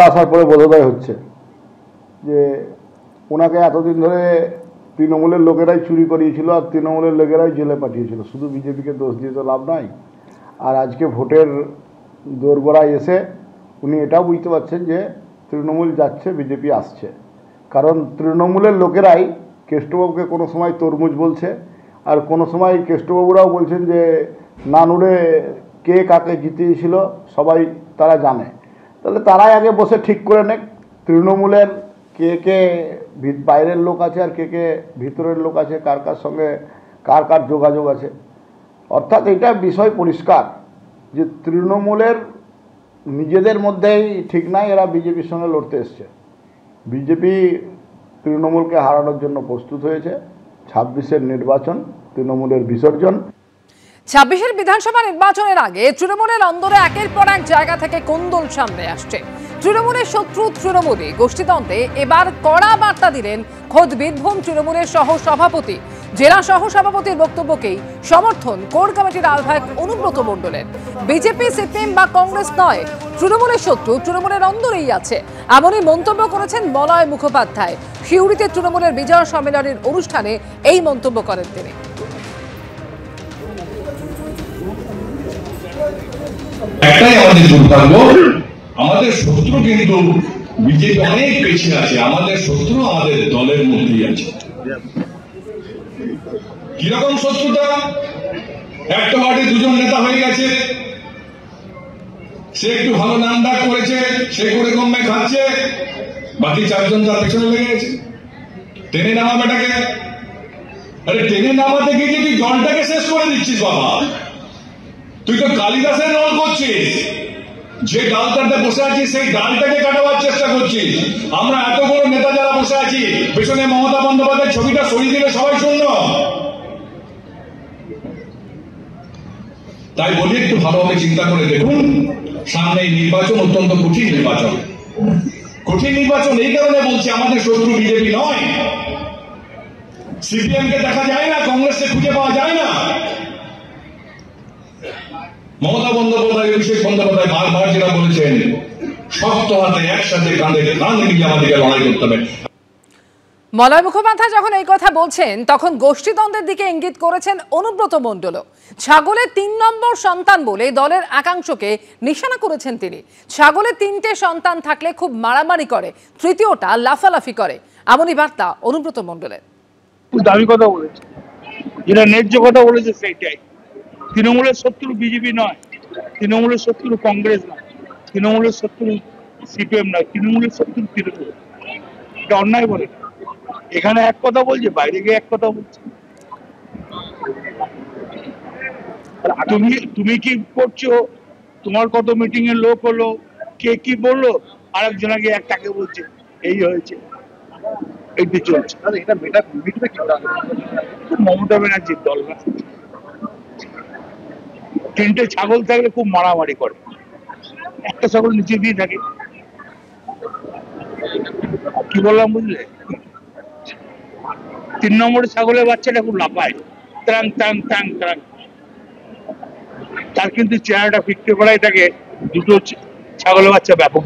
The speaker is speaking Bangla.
আসার পরে বোধোদয় হচ্ছে যে ওনাকে এতদিন ধরে তৃণমূলের লোকেরাই চুরি করিয়েছিল আর তৃণমূলের লোকেরাই জেলে পাঠিয়েছিল, শুধু বিজেপিকে দোষ দিয়ে তো লাভ নাই। আর আজকে ভোটের দোরগোড়ায় এসে উনি এটাও বুঝতে পারছেন যে তৃণমূল যাচ্ছে, বিজেপি আসছে। কারণ তৃণমূলের লোকেরাই কেষ্টবাবুকে কোনো সময় তরমুজ বলছে, আর কোনো সময় কেষ্টবাবুরাও বলছেন যে নানুরে কে কাকে জিতিয়েছিল সবাই তারা জানে। তাহলে তারাই আগে বসে ঠিক করে নেক তৃণমূলের কে কে বাইরের লোক আছে আর কে কে ভিতরের লোক আছে, কার কার সঙ্গে কার কার যোগাযোগ আছে। অর্থাৎ এটা বিষয় পরিষ্কার যে তৃণমূলের নিজেদের মধ্যেই ঠিক নাই, এরা বিজেপির সঙ্গে লড়তে এসছে। বিজেপি তৃণমূলকে হারানোর জন্য প্রস্তুত হয়েছে। ২৬-এর নির্বাচন তৃণমূলের বিসর্জন। ২৬-এর বিধানসভা নির্বাচনের আগে তৃণমূলের অন্দরে একের পর এক জায়গা থেকে কোন্দল সামনে আসছে। তৃণমূলের শত্রু তৃণমূলী গোষ্ঠীদ্বন্দ্বে এবার কড়া বার্তা দিলেন খোদ বীরভূম তৃণমূলের সহ সভাপতি। জেলা সহ সভাপতির বক্তব্যকেই সমর্থন কোর কমিটির আহ্বায়ক অনুব্রত মণ্ডলের। বিজেপি, সিপিএম বা কংগ্রেস নয়, তৃণমূলের শত্রু তৃণমূলের অন্দরেই আছে, এমনই মন্তব্য করেছেন মলয় মুখোপাধ্যায়। সিউড়িতে তৃণমূলের বিজয় সম্মেলনের অনুষ্ঠানে এই মন্তব্য করেন তিনি। একটাই আমাদের দুর্ভাগ্য, আমাদের শত্রু কিন্তু বিজেপি অনেক পেছনে আছে, আমাদের শত্রু আমাদের দলের মধ্যেই আছে। কিরকম শত্রুতা? একটা পার্টি দুজন নেতা হয়ে গেছে, সে একটু ভালো নাম ডাক করেছে, সে করে কমে খাচ্ছে, বাকি চারজন তার পেছনে লেগে গেছে। টেনে নামাবেটাকে, আরে টেনে নামাতে গিয়ে তুই দলটাকে শেষ করে দিচ্ছিস বাবা। তুই তো কালিদাসের রোল করছিস, যে ডালটাতে বসে আছিস সেই ডালটাকে কাটাবার চেষ্টা করছিস। আমরা এত বড় নেতা যারা বসে আছি, পেছনে মমতা বন্দ্যোপাধ্যায়ের ছবিটা সরিয়ে দিলে সবাই শূন্য। তাই বলি একটু ভালোভাবে চিন্তা করে দেখুন, সামনে নির্বাচন অত্যন্ত কঠিন নির্বাচন। কঠিন নির্বাচন এই কারণে বলছি, আমাদের শত্রু বিজেপি নয়। সিপিএম কে দেখা যায় না, কংগ্রেসকে খুঁজে পাওয়া যায় না। মমতা বন্দ্যোপাধ্যায়, অভিষেক বন্দ্যোপাধ্যায় বারবার যেটা বলেছেন, শক্ত হাতে একসাথে কাঁধে কাঁধ মিলিয়ে আমাদেরকে লড়াই করতে হবে। মলয় মুখোপাধ্যায় যখন এই কথা বলছেন তখন গোষ্ঠীদ্বন্দ্বের দিকে ইঙ্গিত করেছেন অনুব্রত মণ্ডলও। ছাগলের ৩ নম্বর সন্তান বলে দলের একাংশকে নিশানা করেছেন তিনি। ছাগলের ৩টে সন্তান থাকলে খুব মারামারি করে, তৃতীয়টা লাফালাফি করে, এমনই বার্তা অনুব্রত মণ্ডলের। দামি কথা বলেছে, যেটা ন্যায্য কথা বলেছে সেইটাই। তৃণমূলের শত্রু বিজেপি নয়, তৃণমূলের শত্রু কংগ্রেস নয়, তৃণমূলের শত্রু সিপিএম নয়, তৃণমূলের শত্রু তৃণমূল। এটা অন্যায় বলে না। এখানে এক কথা বলছে, বাইরে গিয়ে এক কথা বলছে। তুমি কি করছো, তোমার কত মিটিং এর লোক হলো, কে কি বললো, আরেকজনকে একটাকে বলছে এই হয়েছে, এইটি চলছে। মমতা ব্যানার্জির দল না। 3টে ছাগল থাকলে খুব মারামারি করে, একটা ছাগল নিচে দিয়ে থাকে। কি বললাম বুঝলে? 3 নম্বরের ছাগলের বাচ্চাটা খুব লাফায়, ত্রাং ত্রাং ত্রাং ত্রাং। তার কিন্তু চেহারাটা ফিরতে পারাই থাকে, দুটো ছাগলের বাচ্চা ব্যাপক।